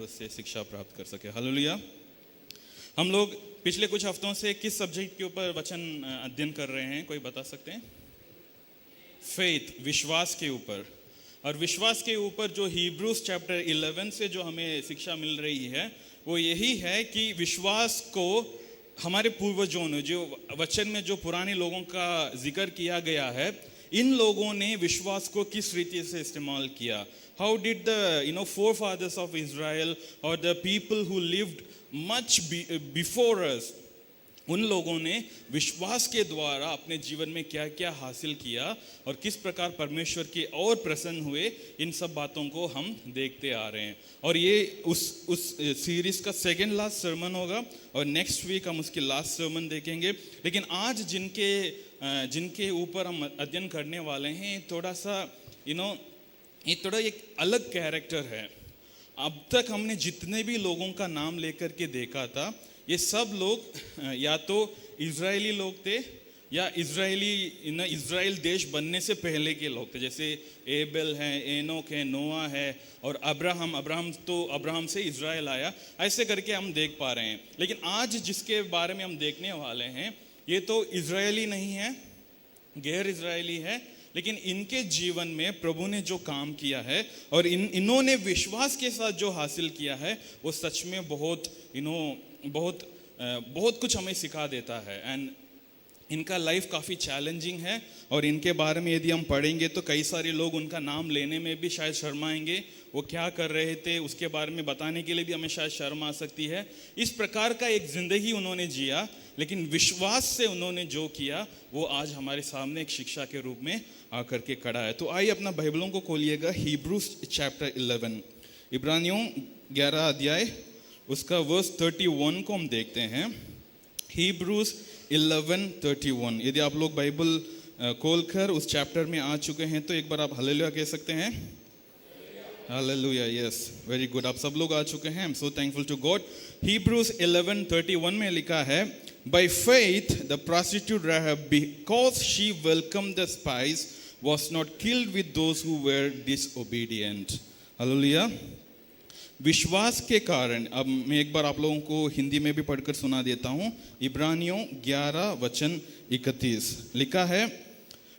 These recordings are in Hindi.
उससे शिक्षा प्राप्त कर सके। हालेलुया। हम लोग पिछले कुछ हफ्तों से किस सब्जेक्ट के ऊपर वचन अध्ययन कर रहे हैं, कोई बता सकते हैं? फेथ, विश्वास के ऊपर। और विश्वास के ऊपर जो हिब्रूज चैप्टर 11 से जो हमें शिक्षा मिल रही है वो यही है कि विश्वास को हमारे पूर्वजों ने, जो वचन में जो पुराने लोगों का जिक्र किया गया है, इन लोगों ने विश्वास को किस रीति से इस्तेमाल किया। How did the forefathers of Israel or the people who lived much before us, उन लोगों ने विश्वास के द्वारा अपने जीवन में क्या क्या हासिल किया और किस प्रकार परमेश्वर के और प्रसन्न हुए, इन सब बातों को हम देखते आ रहे हैं। और ये उस सीरीज का सेकेंड लास्ट सर्मन होगा और नेक्स्ट वीक हम उसकी लास्ट सर्मन देखेंगे। लेकिन आज जिनके ऊपर हम अध्ययन करने वाले हैं, थोड़ा सा ये थोड़ा एक अलग कैरेक्टर है। अब तक हमने जितने भी लोगों का नाम लेकर के देखा था, ये सब लोग या तो इजरायली लोग थे या इजराइल देश बनने से पहले के लोग थे। जैसे एबेल है, एनोक है, नोआ है और अब्राहम से इजराइल आया, ऐसे करके हम देख पा रहे हैं। लेकिन आज जिसके बारे में हम देखने वाले हैं, ये तो इजरायली नहीं है, गैर इजरायली है, लेकिन इनके जीवन में प्रभु ने जो काम किया है और इन्होंने विश्वास के साथ जो हासिल किया है, वो सच में बहुत कुछ हमें सिखा देता है। एंड इनका लाइफ काफ़ी चैलेंजिंग है और इनके बारे में यदि हम पढ़ेंगे तो कई सारे लोग उनका नाम लेने में भी शायद शर्माएंगे। वो क्या कर रहे थे उसके बारे में बताने के लिए भी हमें शायद शर्म आ सकती है। इस प्रकार का एक ज़िंदगी उन्होंने जिया, लेकिन विश्वास से उन्होंने जो किया वो आज हमारे सामने एक शिक्षा के रूप में आकर के खड़ा है। तो आइए अपना बाइबलों को खोलिएगा, हिब्रूज चैप्टर 11, इब्रानियों 11 अध्याय उसका वर्स 31 को हम देखते हैं। हिब्रूज 11:31। यदि आप लोग बाइबल खोलकर उस चैप्टर में आ चुके हैं तो एक बार आप हालेलुया कह सकते हैं। Hallelujah, yes, very good. आप सब लोग आ चुके हैं। I am so thankful to God. Hebrews 11:31 में लिखा है, By faith the prostitute Rahab, because she welcomed the spies, was not killed with those who were disobedient. Hallelujah. विश्वास के कारण, अब मैं एक बार आप लोगों को हिंदी में भी पढ़कर सुना देता हूँ। इब्रानियों 11:31 लिखा है,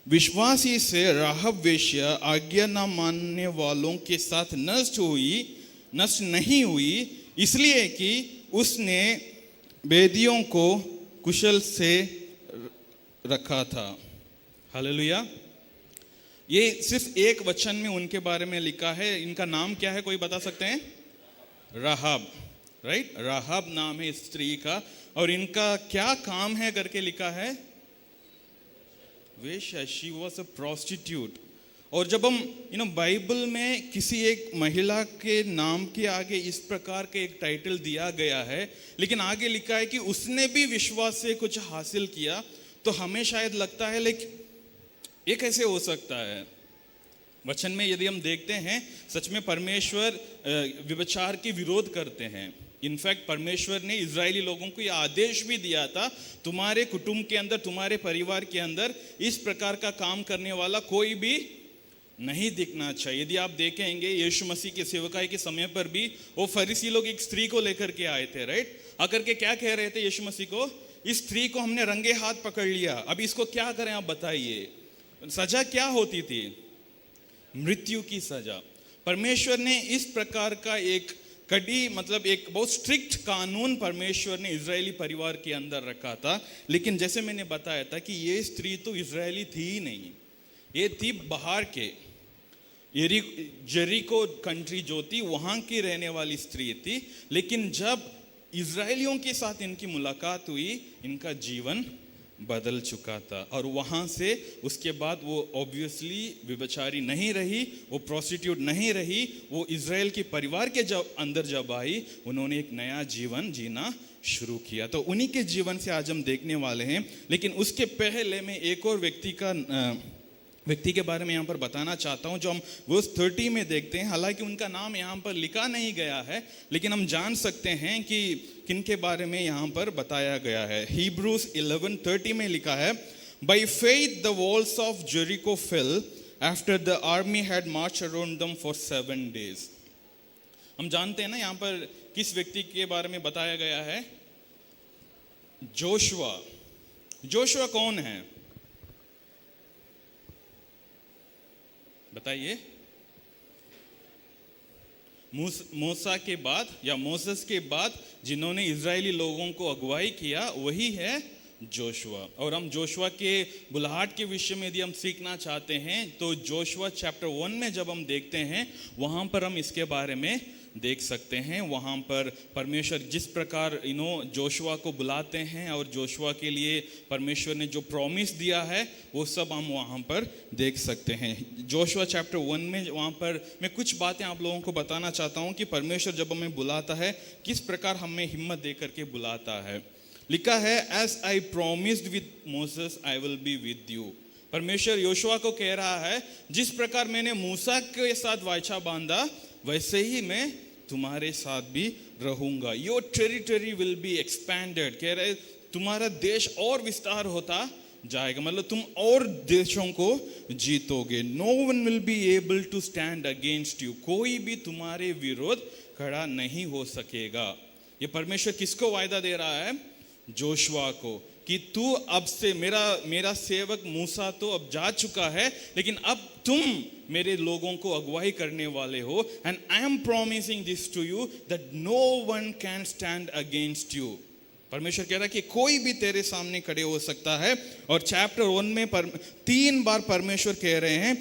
विश्वास ही से राहब वेश्या आज्ञा न मानने वालों के साथ नष्ट नहीं हुई, इसलिए कि उसने वेदियों को कुशल से रखा था। हालेलुया। ये सिर्फ एक वचन में उनके बारे में लिखा है। इनका नाम क्या है, कोई बता सकते हैं? राहब, राइट? राहब नाम है स्त्री का। और इनका क्या काम है करके लिखा है? वेश्या, शी वॉज अ प्रोस्टिट्यूट। और जब हम बाइबल में किसी एक महिला के नाम के आगे इस प्रकार के एक टाइटल दिया गया है, लेकिन आगे लिखा है कि उसने भी विश्वास से कुछ हासिल किया, तो हमें शायद लगता है लेकिन ये कैसे हो सकता है? वचन में यदि हम देखते हैं, सच में परमेश्वर व्यभिचार के विरोध करते हैं। इनफैक्ट परमेश्वर ने इजरायली लोगों को यह आदेश भी दिया था, तुम्हारे कुटुंब के अंदर, तुम्हारे परिवार के अंदर इस प्रकार का काम करने वाला कोई भी नहीं दिखना चाहिए। यदि आप देखेंगे यीशु मसीह के सेवकाई के समय पर भी वो फरीसी लोग एक स्त्री को लेकर के आए थे, राइट? आकर के क्या कह रहे थे यीशु मसीह को? इस स्त्री को हमने रंगे हाथ पकड़ लिया, अब इसको क्या करें आप बताइए। सजा क्या होती थी? मृत्यु की सजा। परमेश्वर ने इस प्रकार का एक कड़ी, मतलब एक बहुत स्ट्रिक्ट कानून परमेश्वर ने इजरायली परिवार के अंदर रखा था। लेकिन जैसे मैंने बताया था कि ये स्त्री तो इजरायली थी ही नहीं, ये थी बाहर के जेरिको कंट्री जो थी वहाँ की रहने वाली स्त्री थी। लेकिन जब इजरायलियों के साथ इनकी मुलाकात हुई, इनका जीवन बदल चुका था। और वहाँ से उसके बाद वो ऑब्वियसली व्यभिचारी नहीं रही, वो प्रोस्टिट्यूट नहीं रही, वो इजराइल के परिवार के अंदर जब आई, उन्होंने एक नया जीवन जीना शुरू किया। तो उन्हीं के जीवन से आज हम देखने वाले हैं। लेकिन उसके पहले मैं एक और व्यक्ति के बारे में यहाँ पर बताना चाहता हूँ, जो हम वर्स 30 में देखते हैं। हालांकि उनका नाम यहाँ पर लिखा नहीं गया है, लेकिन हम जान सकते हैं कि किनके बारे में यहाँ पर बताया गया है। हिब्रूज 11:30 में लिखा है, by faith the walls of Jericho fail after the army had March around them for 7 days। हम जानते हैं ना यहाँ पर किस व्यक्ति के बारे में बताया गया है, जोशुआ। जोशुआ कौन है बताइए? मूसा के बाद या मोसेस के बाद जिन्होंने इजरायली लोगों को अगुवाई किया वही है जोशुआ। और हम जोशुआ के बुलाहट के विषय में यदि हम सीखना चाहते हैं तो जोशुआ चैप्टर 1 में जब हम देखते हैं वहाँ पर हम इसके बारे में देख सकते हैं। वहाँ पर परमेश्वर जिस प्रकार जोशुआ को बुलाते हैं और जोशुआ के लिए परमेश्वर ने जो प्रॉमिस दिया है वो सब हम वहाँ पर देख सकते हैं। जोशुआ चैप्टर 1 में वहाँ पर मैं कुछ बातें आप लोगों को बताना चाहता हूँ कि परमेश्वर जब हमें बुलाता है किस प्रकार हमें हिम्मत दे करके बुलाता है। लिखा है, as I promised with Moses I will be with you. परमेश्वर योशुआ को कह रहा है जिस प्रकार मैंने मूसा के साथ वाचा बांधा वैसे ही मैं तुम्हारे साथ भी रहूंगा। Your territory will be expanded. कह रहे तुम्हारा देश और विस्तार होता जाएगा, मतलब तुम और देशों को जीतोगे। No one will be able to stand against you. कोई भी तुम्हारे विरोध खड़ा नहीं हो सकेगा। ये परमेश्वर किसको वायदा दे रहा है? जोशुआ को, कि तू अब से मेरा सेवक मूसा तो अब जा चुका है लेकिन अब तुम मेरे लोगों को अगुवाई करने वाले हो। And I am promising this to you that no one can stand against you. परमेश्वर कह रहा है कि कोई भी तेरे सामने खड़े हो सकता है। और चैप्टर 1 में 3 बार परमेश्वर कह रहे हैं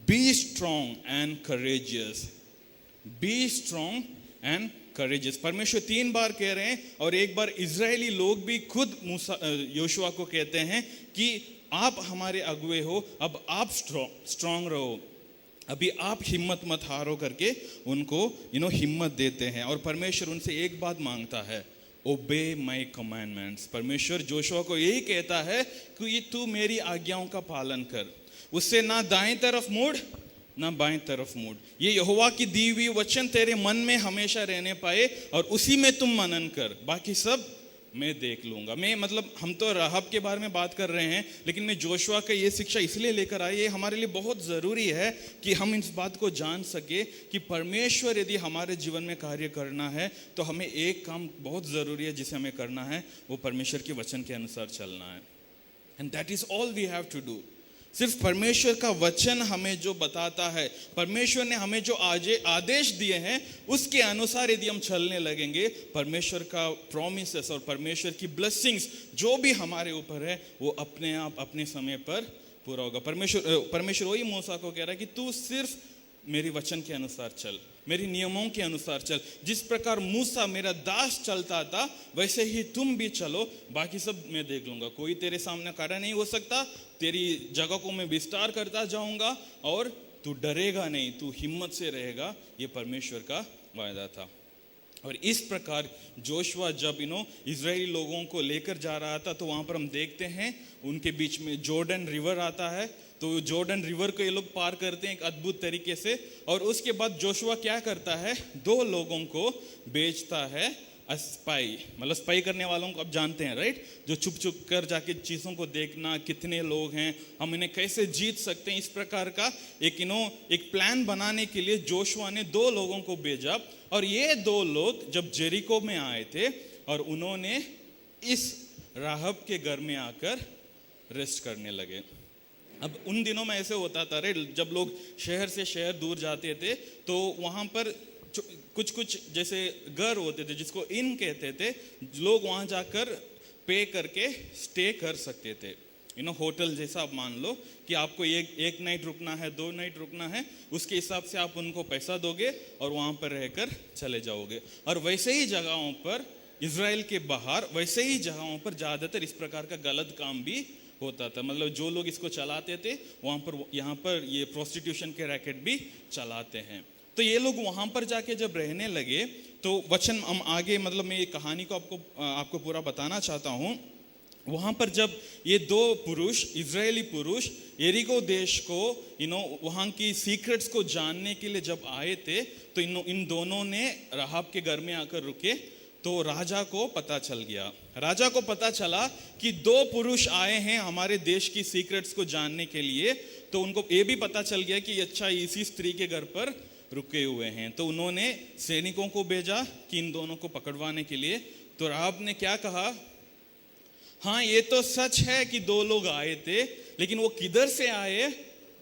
be strong and courageous. Be strong and courageous. परमेश्वर 3 बार कह रहे हैं और एक बार इजरायली लोग भी खुद योशुआ को कहते हैं कि आप हमारे अगुए हो, अब आप स्ट्रॉन्ग रहो, अभी आप हिम्मत मत हारो करके उनको हिम्मत देते हैं। और परमेश्वर उनसे एक बात मांगता है, ओबे माई कमांडमेंट्स। परमेश्वर जोशुआ को यही कहता है कि ये तू मेरी आज्ञाओं का पालन कर, उससे ना दाएं तरफ मुड़ ना बाएं तरफ मुड़। ये यहोवा की दी हुई वचन तेरे मन में हमेशा रहने पाए और उसी में तुम मनन कर, बाकी सब मैं देख लूंगा। हम तो राहब के बारे में बात कर रहे हैं लेकिन मैं जोशुआ का ये शिक्षा इसलिए लेकर आया, ये हमारे लिए बहुत ज़रूरी है कि हम इस बात को जान सके कि परमेश्वर यदि हमारे जीवन में कार्य करना है तो हमें एक काम बहुत ज़रूरी है जिसे हमें करना है, वो परमेश्वर के वचन के अनुसार चलना है। And that is all we have to do. सिर्फ परमेश्वर का वचन हमें जो बताता है, परमेश्वर ने हमें जो आदेश दिए हैं उसके अनुसार यदि हम चलने लगेंगे, परमेश्वर का प्रॉमिसेस और परमेश्वर की ब्लेसिंग्स जो भी हमारे ऊपर है वो अपने आप अपने समय पर पूरा होगा। परमेश्वर वही मूसा को कह रहा है कि तू सिर्फ मेरी वचन के अनुसार चल, मेरी नियमों के अनुसार चल। जिस प्रकार मूसा मेरा दास चलता था वैसे ही तुम भी चलो, बाकी सब मैं देख लूंगा। कोई तेरे सामने खड़ा नहीं हो सकता, तेरी जगह को मैं विस्तार करता जाऊंगा और तू डरेगा नहीं, तू हिम्मत से रहेगा। ये परमेश्वर का वायदा था। और इस प्रकार जोशुआ जब इजरायली लोगों को लेकर जा रहा था तो वहाँ पर हम देखते हैं उनके बीच में जॉर्डन रिवर आता है। तो जॉर्डन रिवर को ये लोग पार करते हैं एक अद्भुत तरीके से। और उसके बाद जोशुआ क्या करता है, 2 लोगों को बेचता है, स्पाई, मतलब स्पाई करने वालों को आप जानते हैं राइट, जो छुप छुप कर जाके चीज़ों को देखना, कितने लोग हैं, हम इन्हें कैसे जीत सकते हैं, इस प्रकार का एक प्लान बनाने के लिए जोशुआ ने 2 लोगों को भेजा। और ये 2 लोग जब जेरिको में आए थे और उन्होंने इस राहब के घर में आकर रेस्ट करने लगे। अब उन दिनों में ऐसे होता था रे, जब लोग शहर से शहर दूर जाते थे तो वहाँ पर कुछ जैसे घर होते थे जिसको इन कहते थे, लोग वहाँ जाकर पे करके स्टे कर सकते थे। होटल जैसा आप मान लो कि आपको एक नाइट रुकना है, 2 नाइट रुकना है, उसके हिसाब से आप उनको पैसा दोगे और वहाँ पर रहकर चले जाओगे। और वैसे ही जगहों पर इजराइल के बाहर वैसे ही जगहों पर ज़्यादातर इस प्रकार का गलत काम भी होता था। मतलब जो लोग इसको चलाते थे वहाँ पर यहाँ पर ये प्रोस्टिट्यूशन के रैकेट भी चलाते हैं। तो ये लोग वहाँ पर जाके जब रहने लगे तो वचन हम आगे मैं ये कहानी को आपको पूरा बताना चाहता हूँ। वहाँ पर जब ये 2 पुरुष, इजरायली पुरुष यरीको देश को वहाँ की सीक्रेट्स को जानने के लिए जब आए थे तो इन दोनों ने राहब के घर में आकर रुके। तो राजा को पता चल गया, राजा को पता चला कि 2 पुरुष आए हैं हमारे देश की सीक्रेट्स को जानने के लिए। तो उनको ये भी पता चल गया कि अच्छा इसी स्त्री के घर पर रुके हुए हैं। तो उन्होंने सैनिकों को भेजा कि इन दोनों को पकड़वाने के लिए। तो राहाब ने क्या कहा, हाँ ये तो सच है कि दो लोग आए थे, लेकिन वो किधर से आए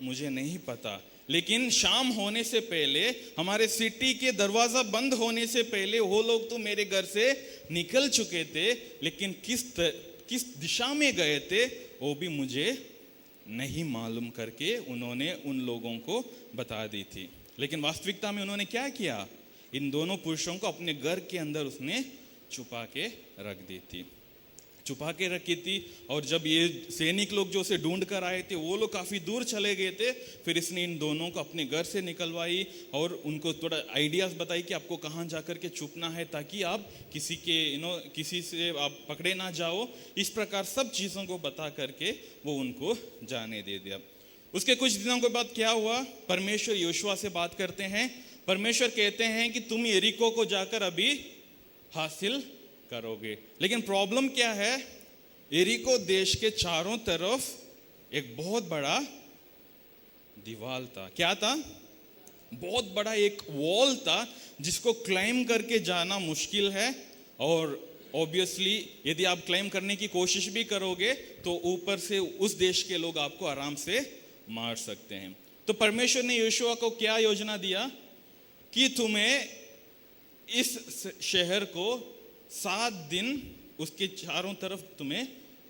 मुझे नहीं पता। लेकिन शाम होने से पहले, हमारे सिटी के दरवाजा बंद होने से पहले वो लोग तो मेरे घर से निकल चुके थे, लेकिन किस दिशा में गए थे वो भी मुझे नहीं मालूम करके उन्होंने उन लोगों को बता दी थी। लेकिन वास्तविकता में उन्होंने क्या किया, इन दोनों पुरुषों को अपने घर के अंदर उसने छुपा के रखी थी। और जब ये सैनिक लोग जो उसे ढूंढ कर आए थे वो लोग काफ़ी दूर चले गए थे, फिर इसने इन दोनों को अपने घर से निकलवाई और उनको थोड़ा आइडियाज़ बताई कि आपको कहाँ जा कर के छुपना है ताकि आप किसी से आप पकड़े ना जाओ। इस प्रकार सब चीज़ों को बता करके वो उनको जाने दे दिया। उसके कुछ दिनों के बाद क्या हुआ, परमेश्वर योशुआ से बात करते हैं। परमेश्वर कहते हैं कि तुम यरीको को जाकर अभी हासिल करोगे। लेकिन प्रॉब्लम क्या है, यरीको देश के चारों तरफ एक बहुत बड़ा दीवार था। क्या था, बहुत बड़ा एक वॉल था जिसको क्लाइम करके जाना मुश्किल है। और ऑब्वियसली यदि आप क्लाइम करने की कोशिश भी करोगे तो ऊपर से उस देश के लोग आपको आराम से मार सकते हैं। तो परमेश्वर ने यहोशुआ को क्या योजना दिया कि तुम्हें इस शहर को 7 दिन उसके चारों तरफ तुम्हें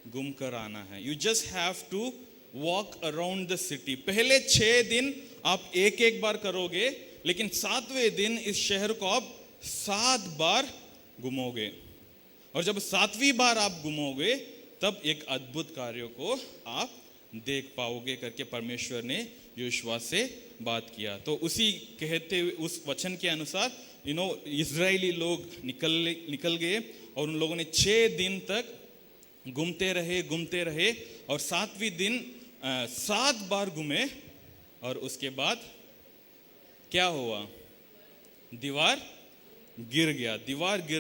घूम कर आना है। You just have to walk around the city. पहले 6 दिन आप एक बार करोगे, लेकिन 7वें दिन इस शहर को आप 7 बार घूमोगे। और जब 7वीं बार आप घूमोगे तब एक अद्भुत कार्य को आप देख पाओगे करके परमेश्वर ने यहोशुआ से बात किया। तो उसी कहते हुए उस वचन के अनुसार इजरायली लोग निकल गए और उन लोगों ने 6 दिन तक घूमते रहे और 7वें दिन 7 बार घूमे। और उसके बाद क्या हुआ, दीवार गिर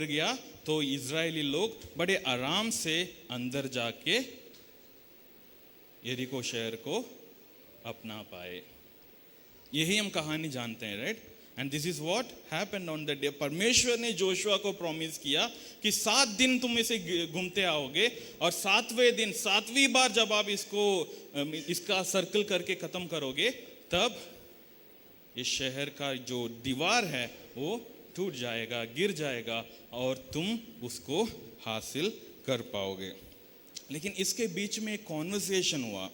गया। तो इजरायली लोग बड़े आराम से अंदर जाके यरीको शहर को अपना पाए। यही हम कहानी जानते हैं, right. And this is what happened on the day. परमेश्वर ने जोशुआ को प्रॉमिस किया कि 7 दिन तुम इसे घूमते आओगे और 7वें दिन 7वीं बार जब आप इसका सर्कल करके खत्म करोगे तब इस शहर का जो दीवार है वो टूट जाएगा, गिर जाएगा और तुम उसको हासिल कर पाओगे। लेकिन इसके बीच में एक कॉन्वर्सेशन हुआ।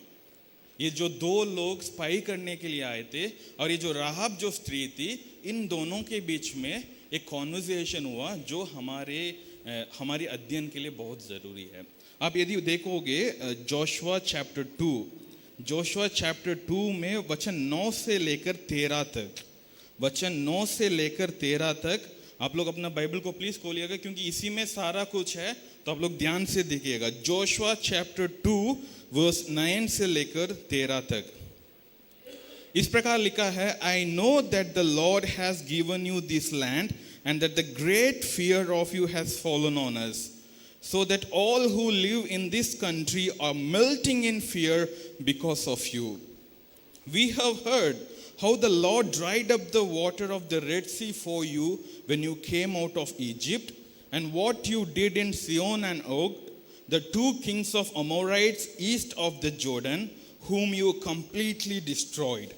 ये जो 2 लोग स्पाई करने के लिए आए थे और ये जो राहाब जो स्त्री थी, इन दोनों के बीच में एक कॉन्वर्सेशन हुआ जो हमारे अध्ययन के लिए बहुत ज़रूरी है। आप यदि देखोगे जोशुआ चैप्टर 2 में वचन 9 से लेकर 13 तक आप लोग अपना बाइबल को प्लीज खोलिएगा, क्योंकि इसी में सारा कुछ है। तो आप लोग ध्यान से देखिएगा। जोशुआ चैप्टर 2 वर्स 9 से लेकर 13 तक इस प्रकार लिखा है, I know that the Lord has given you this land and that the great fear of you has fallen on us, so that all who live in this country are melting in fear because of you. We have heard how the Lord dried up the water of the Red Sea for you when you came out of Egypt, and what you did in Sihon and Og, the 2 kings of Amorites east of the Jordan, whom you completely destroyed.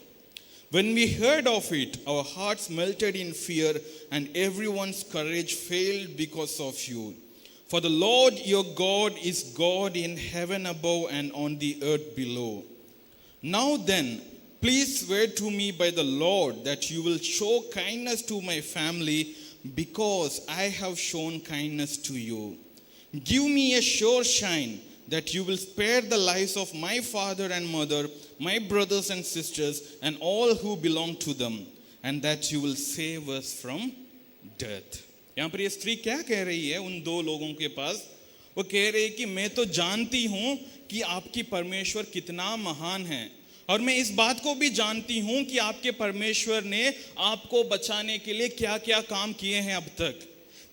When we heard of it, our hearts melted in fear, and everyone's courage failed because of you. For the Lord your God is God in heaven above and on the earth below. Now then, please swear to me by the Lord that you will show kindness to my family because I have shown kindness to you. Give me a sure sign that you will spare the lives of my father and mother, my brothers and sisters, and all who belong to them, and that you will save us from death. यहाँ पर ये स्त्री क्या कह रही है उन 2 लोगों के पास? वो कह रही है कि मैं तो जानती हूँ कि आपकी परमेश्वर कितना महान है, और मैं इस बात को भी जानती हूँ कि आपके परमेश्वर ने आपको बचाने के लिए क्या क्या काम किए हैं अब तक।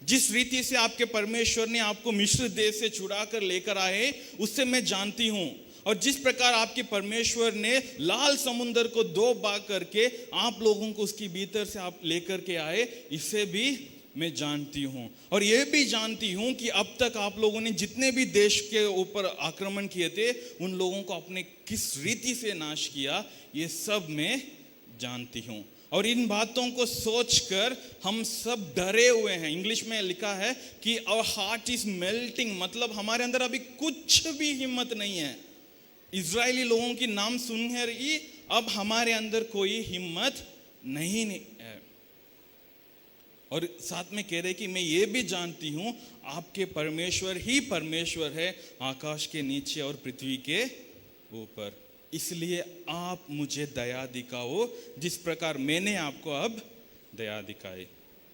जिस रीति से आपके परमेश्वर ने आपको मिस्र देश से छुड़ा कर लेकर आए उससे मैं जानती हूँ। और जिस प्रकार आपके परमेश्वर ने लाल समुंदर को 2 भाग करके आप लोगों को उसकी भीतर से आप लेकर के आए, इसे भी मैं जानती हूं। और यह भी जानती हूं कि अब तक आप लोगों ने जितने भी देश के ऊपर आक्रमण किए थे, उन लोगों को आपने किस रीति से नाश किया, ये सब मैं जानती हूं। और इन बातों को सोचकर हम सब डरे हुए हैं। इंग्लिश में लिखा है कि आवर हार्ट इज मेल्टिंग, मतलब हमारे अंदर अभी कुछ भी हिम्मत नहीं है। इजरायली लोगों की नाम सुनकर ही अब हमारे अंदर कोई हिम्मत नहीं है। और साथ में कह रहे कि मैं ये भी जानती हूं आपके परमेश्वर ही परमेश्वर है, आकाश के नीचे और पृथ्वी के ऊपर। इसलिए आप मुझे दया दिखाओ जिस प्रकार मैंने आपको अब दया दिखाई।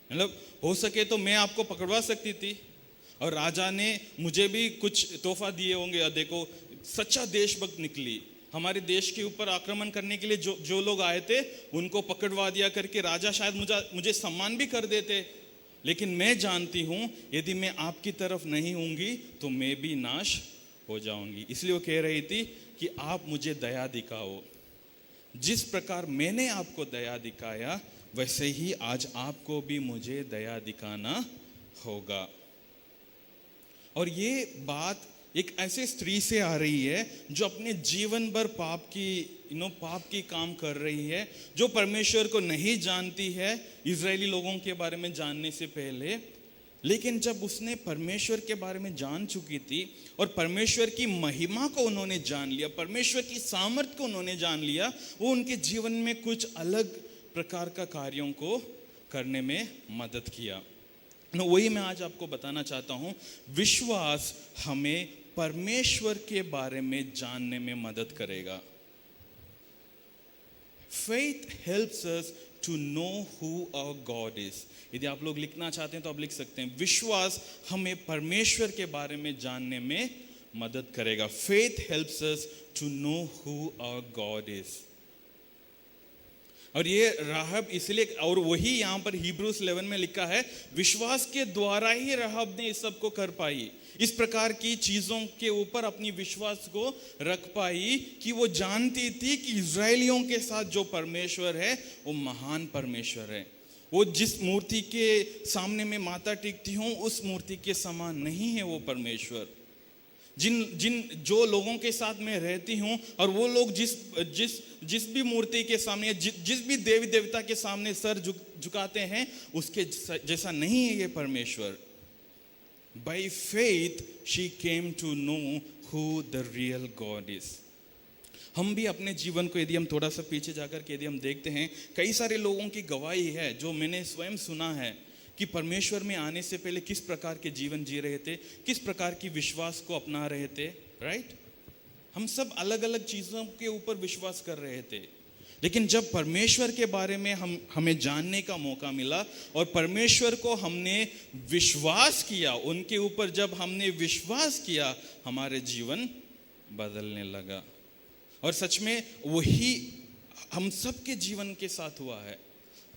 मतलब हो सके तो मैं आपको पकड़वा सकती थी, और राजा ने मुझे भी कुछ तोहफा दिए होंगे। देखो, सच्चा देशभक्त निकली। हमारे देश के ऊपर आक्रमण करने के लिए जो लोग आए थे, उनको पकड़वा दिया करके राजा शायद मुझे सम्मान भी कर देते। लेकिन मैं जानती हूं यदि मैं आपकी तरफ नहीं होंगी तो मैं भी नाश हो जाऊंगी। इसलिए वो कह रही थी कि आप मुझे दया दिखाओ जिस प्रकार मैंने आपको दया दिखाया, वैसे ही आज आपको भी मुझे दया दिखाना होगा। और ये बात एक ऐसे स्त्री से आ रही है जो अपने जीवन भर पाप की काम कर रही है, जो परमेश्वर को नहीं जानती है इजरायली लोगों के बारे में जानने से पहले। लेकिन जब उसने परमेश्वर के बारे में जान चुकी थी और परमेश्वर की महिमा को उन्होंने जान लिया, परमेश्वर की सामर्थ को उन्होंने जान लिया, वो उनके जीवन में कुछ अलग प्रकार का कार्यों को करने में मदद किया। वही मैं आज आपको बताना चाहता हूं। विश्वास हमें परमेश्वर के बारे में जानने में मदद करेगा। Faith helps us to know who our God is. यदि आप लोग लिखना चाहते हैं तो आप लिख सकते हैं, विश्वास हमें परमेश्वर के बारे में जानने में मदद करेगा। Faith helps us to know who our God is. और ये राहब इसलिए, और वही यहाँ पर हिब्रूस 11 में लिखा है, विश्वास के द्वारा ही राहब ने इस सब को कर पाई। इस प्रकार की चीजों के ऊपर अपनी विश्वास को रख पाई कि वो जानती थी कि इजरायलियों के साथ जो परमेश्वर है वो महान परमेश्वर है। वो जिस मूर्ति के सामने में माथा टेकती हूँ, उस मूर्ति के समान नहीं है वो परमेश्वर। जो लोगों के साथ मैं रहती हूँ, और वो लोग जिस भी मूर्ति के सामने, जिस भी देवी देवता के सामने सर झुकाते हैं, उसके जैसा नहीं है ये परमेश्वर। By faith she came to know who the real God is. हम भी अपने जीवन को यदि हम थोड़ा सा पीछे जाकर के यदि हम देखते हैं, कई सारे लोगों की गवाही है जो मैंने स्वयं सुना है कि परमेश्वर में आने से पहले किस प्रकार के जीवन जी रहे थे, किस प्रकार की विश्वास को अपना रहे थे। राइट, हम सब अलग अलग चीजों के ऊपर विश्वास कर रहे थे, लेकिन जब परमेश्वर के बारे में हमें जानने का मौका मिला और परमेश्वर को हमने विश्वास किया, उनके ऊपर जब हमने विश्वास किया, हमारे जीवन बदलने लगा। और सच में वही हम सबके जीवन के साथ हुआ है।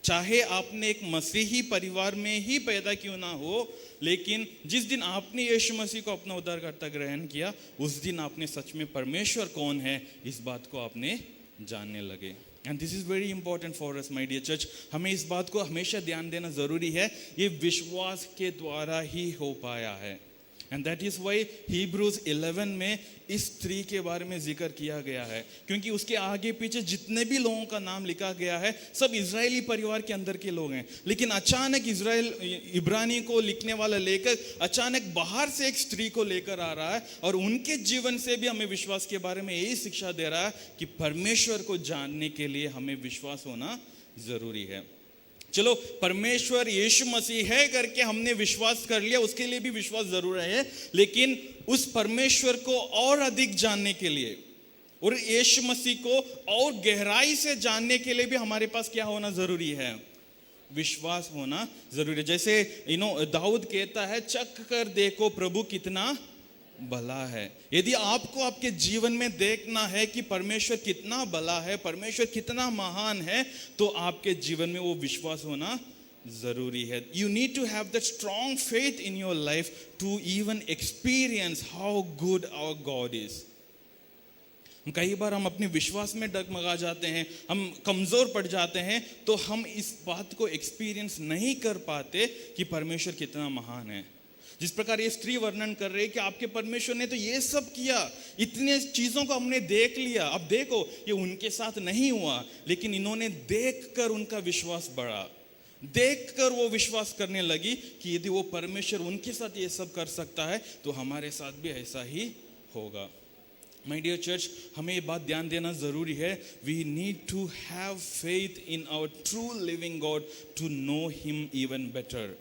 चाहे आपने एक मसीही परिवार में ही पैदा क्यों ना हो, लेकिन जिस दिन आपने यीशु मसीह को अपना उद्धारकर्ता ग्रहण किया, उस दिन आपने सच में परमेश्वर कौन है इस बात को आपने जानने लगे। And this is very important for us my dear church. हमें इस बात को हमेशा ध्यान देना जरूरी है, ये विश्वास के द्वारा ही हो पाया है। And that is why Hebrews 11 में इस स्त्री के बारे में जिक्र किया गया है, क्योंकि उसके आगे पीछे जितने भी लोगों का नाम लिखा गया है सब इजरायली परिवार के अंदर के लोग हैं। लेकिन अचानक इब्रानी को लिखने वाला लेकर अचानक बाहर से एक स्त्री को लेकर आ रहा है, और उनके जीवन से भी हमें विश्वास के बारे में यही शिक्षा दे रहा है कि परमेश्वर को जानने के लिए हमें विश्वास होना जरूरी है। चलो, परमेश्वर यीशु मसीह है करके हमने विश्वास कर लिया, उसके लिए भी विश्वास जरूर है, लेकिन उस परमेश्वर को और अधिक जानने के लिए और यीशु मसीह को और गहराई से जानने के लिए भी हमारे पास क्या होना जरूरी है? विश्वास होना जरूरी है। जैसे दाऊद कहता है, चख कर देखो प्रभु कितना भला है। यदि आपको आपके जीवन में देखना है कि परमेश्वर कितना भला है, परमेश्वर कितना महान है, तो आपके जीवन में वो विश्वास होना जरूरी है। You need to have that strong faith in your life to even experience how good our God is. कई बार हम अपने विश्वास में डगमगा जाते हैं, हम कमज़ोर पड़ जाते हैं, तो हम इस बात को एक्सपीरियंस नहीं कर पाते कि परमेश्वर कितना महान है। जिस प्रकार ये स्त्री वर्णन कर रही है कि आपके परमेश्वर ने तो ये सब किया, इतने चीज़ों को हमने देख लिया, अब देखो ये उनके साथ नहीं हुआ, लेकिन इन्होंने देखकर उनका विश्वास बढ़ा, देखकर वो विश्वास करने लगी कि यदि वो परमेश्वर उनके साथ ये सब कर सकता है तो हमारे साथ भी ऐसा ही होगा। माय डियर चर्च, हमें ये बात ध्यान देना ज़रूरी है, we need to have faith in our true living God to know him even better.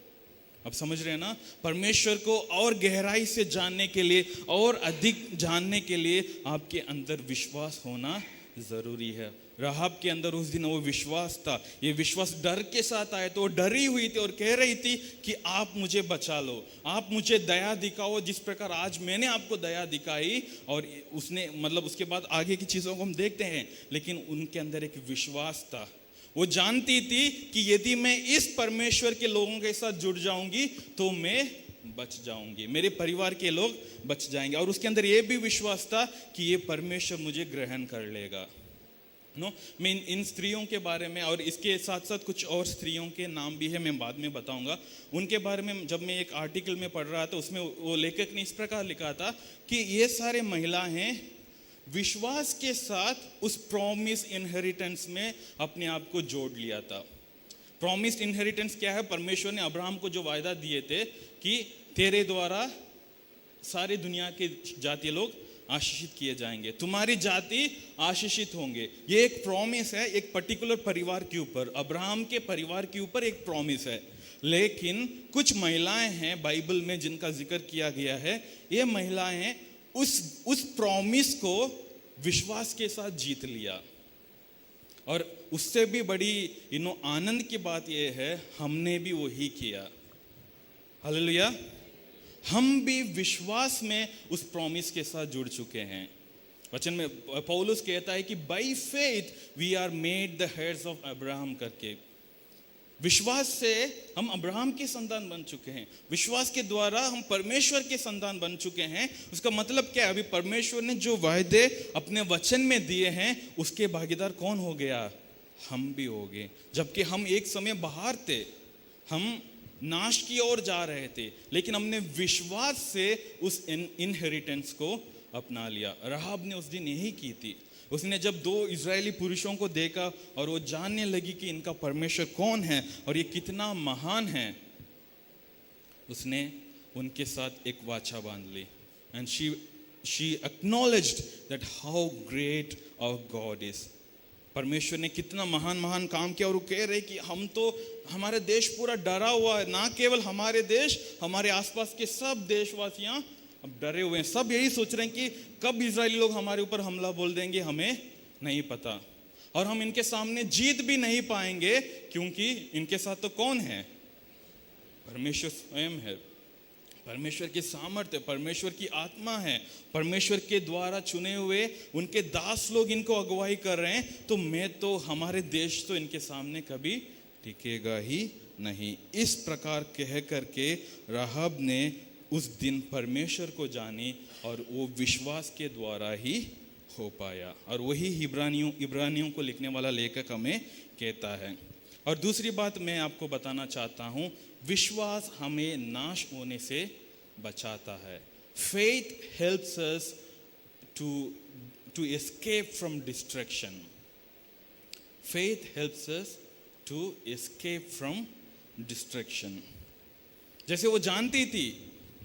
अब समझ रहे हैं ना, परमेश्वर को और गहराई से जानने के लिए और अधिक जानने के लिए आपके अंदर विश्वास होना ज़रूरी है। राहाब के अंदर उस दिन वो विश्वास था, ये विश्वास डर के साथ आया, तो वो डरी हुई थी और कह रही थी कि आप मुझे बचा लो, आप मुझे दया दिखाओ, जिस प्रकार आज मैंने आपको दया दिखाई। और उसने मतलब उसके बाद आगे की चीज़ों को हम देखते हैं, लेकिन उनके अंदर एक विश्वास था। वो जानती थी कि यदि मैं इस परमेश्वर के लोगों के साथ जुड़ जाऊंगी तो मैं बच जाऊंगी, मेरे परिवार के लोग बच जाएंगे। और उसके अंदर ये भी विश्वास था कि ये परमेश्वर मुझे ग्रहण कर लेगा। मैं इन स्त्रियों के बारे में और इसके साथ साथ कुछ और स्त्रियों के नाम भी है, मैं बाद में बताऊंगा। उनके बारे में जब मैं एक आर्टिकल में पढ़ रहा था, उसमें वो लेखक ने इस प्रकार लिखा था कि ये सारे महिलाएं विश्वास के साथ उस प्रॉमिस इनहेरिटेंस में अपने आप को जोड़ लिया था। प्रॉमिस्ड इनहेरिटेंस क्या है? परमेश्वर ने अब्राहम को जो वायदा दिए थे कि तेरे द्वारा सारे दुनिया के जातीय लोग आशीषित किए जाएंगे, तुम्हारी जाति आशीषित होंगे। ये एक प्रॉमिस है, एक पर्टिकुलर परिवार के ऊपर, अब्राहम के परिवार के ऊपर एक प्रॉमिस है। लेकिन कुछ महिलाएं हैं बाइबल में जिनका जिक्र किया गया है, ये महिलाएं उस प्रॉमिस को विश्वास के साथ जीत लिया। और उससे भी बड़ी आनंद की बात यह है, हमने भी वही किया। हालेलुया। हम भी विश्वास में उस प्रॉमिस के साथ जुड़ चुके हैं। वचन में पौलुस कहता है कि by faith we are made the heads of Abraham करके। विश्वास से हम अब्राहम की संतान बन चुके हैं, विश्वास के द्वारा हम परमेश्वर के संतान बन चुके हैं। उसका मतलब क्या है? अभी परमेश्वर ने जो वायदे अपने वचन में दिए हैं उसके भागीदार कौन हो गया? हम भी हो गए। जबकि हम एक समय बाहर थे, हम नाश की ओर जा रहे थे, लेकिन हमने विश्वास से उस इनहेरिटेंस को अपना लिया। राहाब ने उस दिन यही की थी। उसने जब दो इजरायली पुरुषों को देखा और वो जानने लगी कि इनका परमेश्वर कौन है और ये कितना महान है, उसने उनके साथ एक वाचा बांध ली। And she acknowledged that how great our God is. परमेश्वर ने कितना महान महान काम किया। और वो कह रहे कि हम तो, हमारे देश पूरा डरा हुआ है, ना केवल हमारे देश, हमारे आसपास के सब देशवासियां अब डरे हुए हैं। सब यही सोच रहे हैं कि कब इजरायली लोग हमारे ऊपर हमला बोल देंगे, हमें नहीं पता। और हम इनके सामने जीत भी नहीं पाएंगे, क्योंकि इनके साथ तो कौन है? परमेश्वर स्वयं है। परमेश्वर की सामर्थ्य, परमेश्वर की आत्मा है, परमेश्वर के द्वारा चुने हुए उनके दास लोग इनको अगुवाई कर रहे हैं। तो हमारे देश तो इनके सामने कभी टिकेगा ही नहीं। इस प्रकार कह करके राहाब ने उस दिन परमेश्वर को जानी और वो विश्वास के द्वारा ही हो पाया। और वही इब्रानियों को लिखने वाला लेखक हमें कहता है। और दूसरी बात मैं आपको बताना चाहता हूं, विश्वास हमें नाश होने से बचाता है। Faith helps us to escape from distraction. Faith helps us to escape from distraction. जैसे वो जानती थी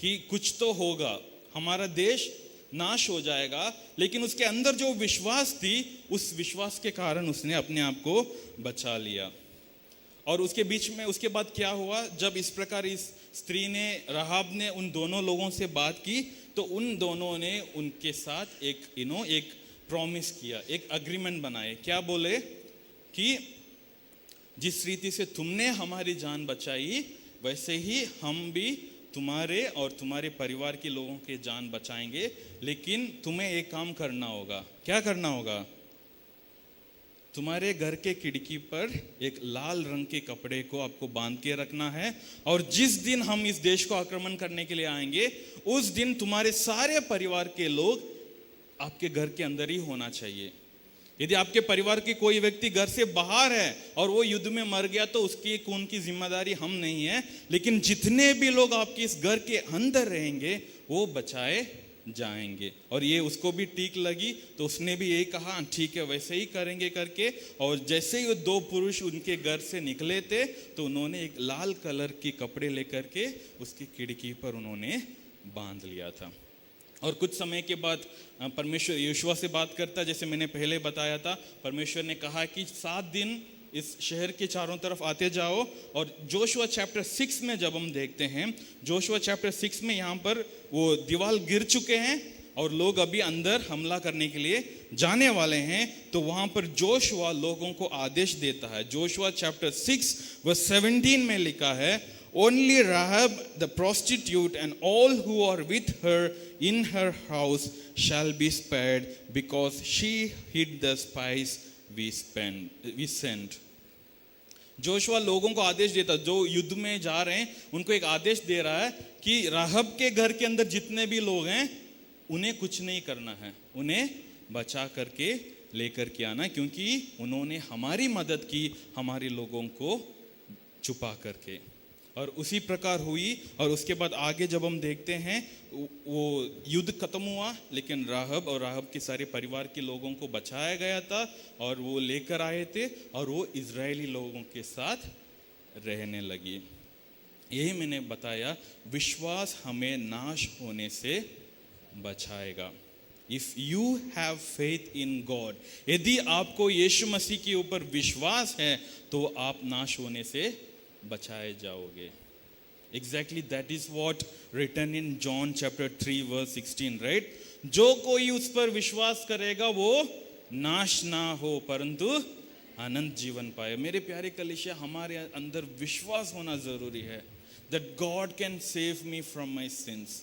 कि कुछ तो होगा, हमारा देश नाश हो जाएगा, लेकिन उसके अंदर जो विश्वास थी, उस विश्वास के कारण उसने अपने आप को बचा लिया। और उसके बीच में उसके बाद क्या हुआ? जब इस प्रकार इस स्त्री ने, राहाब ने उन दोनों लोगों से बात की, तो उन दोनों ने उनके साथ एक प्रॉमिस किया, एक अग्रीमेंट बनाए। क्या बोले? कि जिस रीति से तुमने हमारी जान बचाई, वैसे ही हम भी तुम्हारे और तुम्हारे परिवार के लोगों के जान बचाएंगे। लेकिन तुम्हें एक काम करना होगा। क्या करना होगा? तुम्हारे घर के खिड़की पर एक लाल रंग के कपड़े को आपको बांध के रखना है, और जिस दिन हम इस देश को आक्रमण करने के लिए आएंगे, उस दिन तुम्हारे सारे परिवार के लोग आपके घर के अंदर ही होना चाहिए। यदि आपके परिवार के कोई व्यक्ति घर से बाहर है और वो युद्ध में मर गया तो उसकी खून की जिम्मेदारी हम नहीं है, लेकिन जितने भी लोग आपके इस घर के अंदर रहेंगे वो बचाए जाएंगे। और ये उसको भी ठीक लगी तो उसने भी यही कहा ठीक है वैसे ही करेंगे करके। और जैसे ही वो दो पुरुष उनके घर से निकले थे तो उन्होंने एक लाल कलर के कपड़े लेकर के उसकी खिड़की पर उन्होंने बांध लिया था। और कुछ समय के बाद परमेश्वर यहोशुआ से बात करता, जैसे मैंने पहले बताया था, परमेश्वर ने कहा कि 7 दिन इस शहर के चारों तरफ आते जाओ। और जोशुआ चैप्टर 6 में जब हम देखते हैं, जोशुआ चैप्टर 6 में यहाँ पर वो दीवार गिर चुके हैं और लोग अभी अंदर हमला करने के लिए जाने वाले हैं, तो वहाँ पर जोशुआ लोगों को आदेश देता है। जोशुआ चैप्टर 6 वर्स 17 में लिखा है, Only Rahab the prostitute and all who are with her in her house shall be spared, because she hid the spies we sent. Joshua लोगों को आदेश देता, जो युद्ध में जा रहे हैं उनको एक आदेश दे रहा है कि राहब के घर के अंदर जितने भी लोग हैं उन्हें कुछ नहीं करना है, उन्हें बचा करके लेकर के आना, क्योंकि उन्होंने हमारी मदद की हमारे लोगों को छुपा करके। और उसी प्रकार हुई। और उसके बाद आगे जब हम देखते हैं वो युद्ध खत्म हुआ, लेकिन राहब और राहब के सारे परिवार के लोगों को बचाया गया था और वो लेकर आए थे और वो इजरायली लोगों के साथ रहने लगी। यही मैंने बताया, विश्वास हमें नाश होने से बचाएगा। If you have faith in God, यदि आपको यीशु मसीह के ऊपर विश्वास है तो आप नाश होने से बचाए जाओगे। Exactly that is what written in John chapter 3 verse 16, right? जो कोई उस पर विश्वास करेगा वो नाश ना हो परंतु अनंत जीवन पाए। मेरे प्यारे कलीसिया, हमारे अंदर विश्वास होना जरूरी है that God can save me from my sins।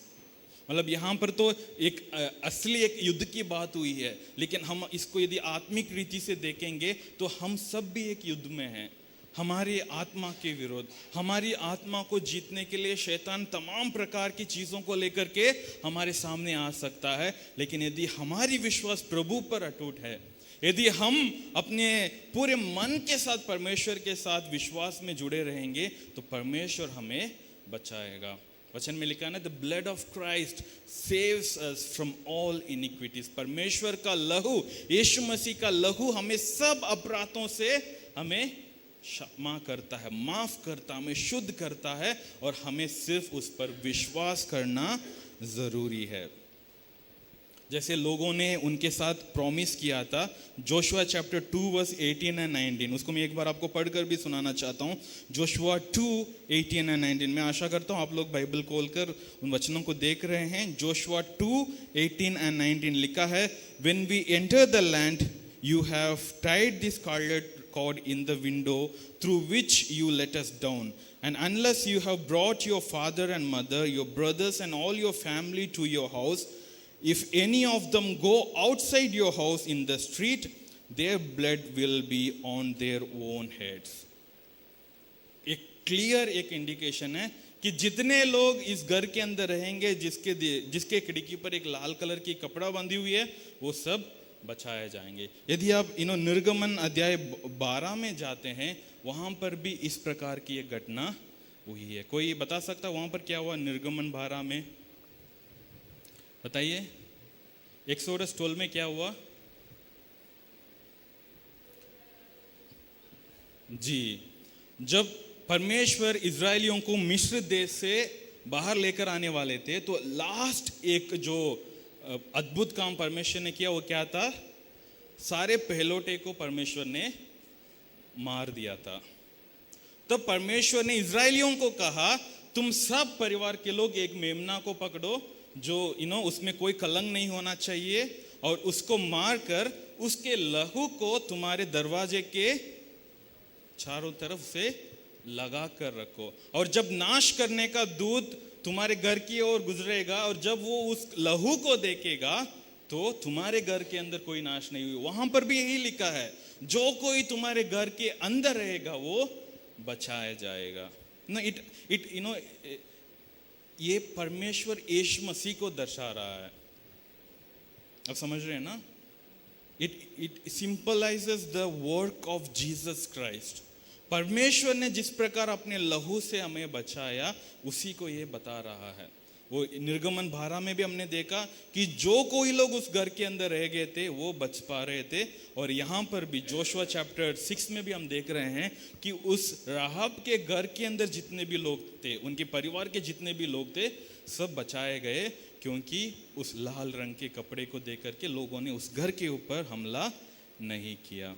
मतलब यहाँ पर तो एक असली एक युद्ध की बात हुई है, लेकिन हम इसको यदि आत्मिक रीति से देखेंगे तो हम सब भी एक युद्ध में हैं। हमारी आत्मा के विरोध, हमारी आत्मा को जीतने के लिए शैतान तमाम प्रकार की चीज़ों को लेकर के हमारे सामने आ सकता है, लेकिन यदि हमारी विश्वास प्रभु पर अटूट है, यदि हम अपने पूरे मन के साथ परमेश्वर के साथ विश्वास में जुड़े रहेंगे तो परमेश्वर हमें बचाएगा। वचन में लिखा है ना, the blood of Christ saves us from all iniquities. परमेश्वर का लहू, यीशु मसीह का लहू हमें सब अपराधों से हमें क्षमा करता है, माफ करता, हमें शुद्ध करता है, और हमें सिर्फ उस पर विश्वास करना जरूरी है। जैसे लोगों ने उनके साथ प्रॉमिस किया था, जोशुआ चैप्टर 2 वर्स 18 एंड 19, उसको मैं एक बार आपको पढ़कर भी सुनाना चाहता हूँ। जोशुआ 2 18 एंड 19, मैं आशा करता हूँ आप लोग बाइबल खोलकर उन वचनों को देख रहे हैं। जोशुआ 2 18 एंड 19 लिखा है, When we enter the land, you have tied the scarlet cord in the window through which you let us down, and unless you have brought your father and mother, your brothers and all your family to your house, if any of them go outside your house in the street, their blood will be on their own heads। एक क्लियर एक इंडिकेशन है कि जितने लोग इस घर के अंदर रहेंगे, जिसके खिड़की पर एक लाल कलर की कपड़ा बंधी हुई है, वो सब बचाए जाएंगे। यदि आप निर्गमन अध्याय 12 में जाते हैं, वहां पर भी इस प्रकार की एक घटना हुई है। कोई बता सकता वहां पर क्या हुआ? निर्गमन 12 में बताइए, एक्सोडस 12 में क्या हुआ? जी, जब परमेश्वर इजरायलियों को मिस्र देश से बाहर लेकर आने वाले थे, तो लास्ट एक जो अद्भुत काम परमेश्वर ने किया वो क्या था? सारे पहलोटे को परमेश्वर ने मार दिया था। तब परमेश्वर ने इजरायलियों को कहा, तुम सब परिवार के लोग एक मेमना को पकड़ो जो उसमें कोई कलंक नहीं होना चाहिए, और उसको मारकर उसके लहू को तुम्हारे दरवाजे के चारों तरफ से लगा कर रखो, और जब नाश करने का दूत तुम्हारे घर की ओर गुजरेगा और जब वो उस लहू को देखेगा तो तुम्हारे घर के अंदर कोई नाश नहीं हुई। वहां पर भी यही लिखा है, जो कोई तुम्हारे घर के अंदर रहेगा वो बचाया जाएगा। ये परमेश्वर यीशु मसीह को दर्शा रहा है। आप समझ रहे हैं ना? It simplifies the work of Jesus Christ. परमेश्वर ने जिस प्रकार अपने लहू से हमें बचाया, उसी को ये बता रहा है। वो निर्गमन 12 में भी हमने देखा कि जो कोई लोग उस घर के अंदर रह गए थे वो बच पा रहे थे, और यहाँ पर भी जोशुआ चैप्टर 6 में भी हम देख रहे हैं कि उस राहब के घर के अंदर जितने भी लोग थे, उनके परिवार के जितने भी लोग थे, सब बचाए गए, क्योंकि उस लाल रंग के कपड़े को देख करके लोगों ने उस घर के ऊपर हमला नहीं किया।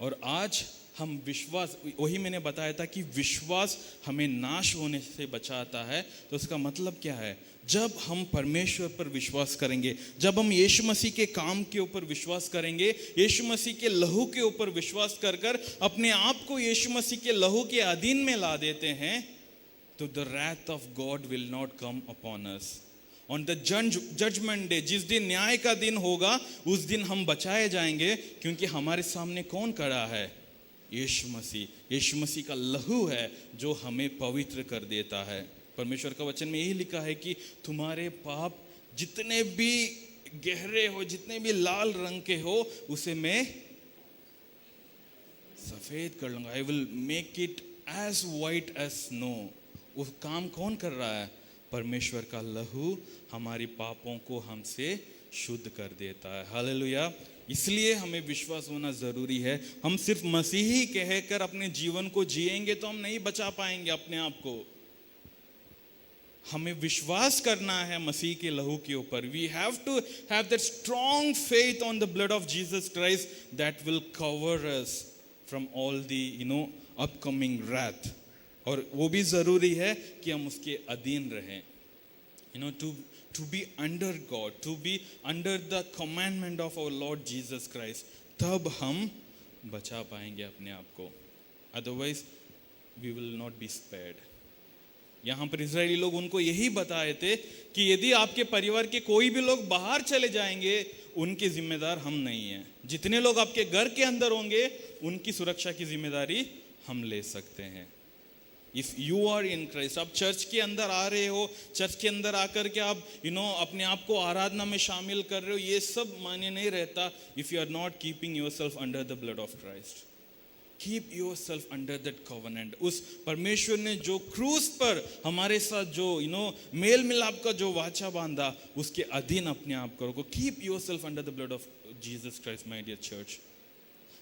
और आज हम विश्वास, वही मैंने बताया था कि विश्वास हमें नाश होने से बचाता है। तो उसका मतलब क्या है? जब हम परमेश्वर पर विश्वास करेंगे, जब हम यीशु मसीह के काम के ऊपर विश्वास करेंगे, यीशु मसीह के लहू के ऊपर विश्वास कर कर अपने आप को यीशु मसीह के लहू के अधीन में ला देते हैं, तो the wrath of God will not come upon us on the judgment day. जिस दिन न्याय का दिन होगा, उस दिन हम बचाए जाएंगे, क्योंकि हमारे सामने कौन खड़ा है? यीशु मसीह। यीशु मसीह का लहू है जो हमें पवित्र कर देता है। परमेश्वर का वचन में यही लिखा है कि तुम्हारे पाप जितने भी गहरे हो, जितने भी लाल रंग के हो, उसे मैं सफेद कर लूंगा। I will make it as white as snow. वो काम कौन कर रहा है? परमेश्वर का लहू हमारी पापों को हमसे शुद्ध कर देता है। हालेलुया। इसलिए हमें विश्वास होना जरूरी है। हम सिर्फ मसीही कहकर अपने जीवन को जिएंगे तो हम नहीं बचा पाएंगे अपने आप को। हमें विश्वास करना है मसीह के लहू के ऊपर। We have to have that strong faith on the blood of Jesus Christ that will cover us from all the upcoming wrath। और वो भी जरूरी है कि हम उसके अधीन रहें, to be under God, to be under the commandment of our Lord Jesus Christ। तब हम बचा पाएंगे अपने आप को, otherwise we will not be spared। यहाँ पर इजरायली लोग, उनको यही बताए थे कि यदि आपके परिवार के कोई भी लोग बाहर चले जाएंगे, उनके जिम्मेदार हम नहीं हैं। जितने लोग आपके घर के अंदर होंगे, उनकी सुरक्षा की जिम्मेदारी हम ले सकते हैं। If you are in Christ, आप चर्च के अंदर आ रहे हो, चर्च के अंदर आकर के आप अपने आप को आराधना में शामिल कर रहे हो, ये सब मायने नहीं रहता if you are not keeping yourself under the blood of Christ. Keep yourself under that covenant. उस परमेश्वर ने जो क्रूस पर हमारे साथ जो मेल मिलाप का जो वाचा बांधा, उसके अधीन अपने आप करो। Keep yourself under the blood of Jesus Christ my dear church.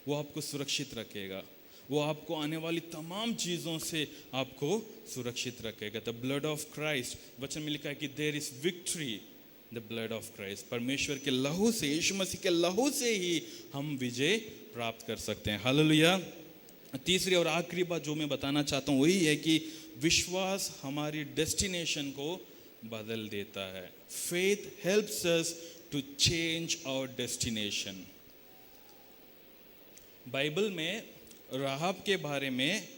वो आपको सुरक्षित रखेगा, वो आपको आने वाली तमाम चीज़ों से आपको सुरक्षित रखेगा। द ब्लड ऑफ क्राइस्ट, वचन में लिखा है कि there is victory the blood of Christ. परमेश्वर के लहू से, यीशु मसीह के लहू से ही हम विजय प्राप्त कर सकते हैं। हालेलुया। तीसरी और आखिरी बात जो मैं बताना चाहता हूँ वही है कि विश्वास हमारी डेस्टिनेशन को बदल देता है। Faith helps us to change our destination. Bible में राहब के बारे में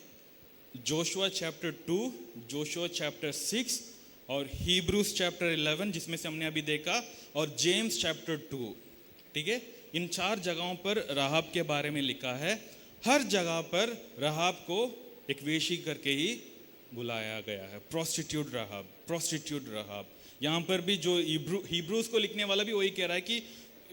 जोशुआ चैप्टर 2, जोशुआ चैप्टर 6 और हिब्रूज चैप्टर 11, जिसमें से हमने अभी देखा, और जेम्स चैप्टर 2, ठीक है, इन 4 जगहों पर राहब के बारे में लिखा है। हर जगह पर राहब को एक वेशी करके ही बुलाया गया है, प्रोस्टिट्यूट राहब, प्रोस्टिट्यूट राहब। यहाँ पर भी जो हिब्रूज को लिखने वाला भी वही कह रहा है कि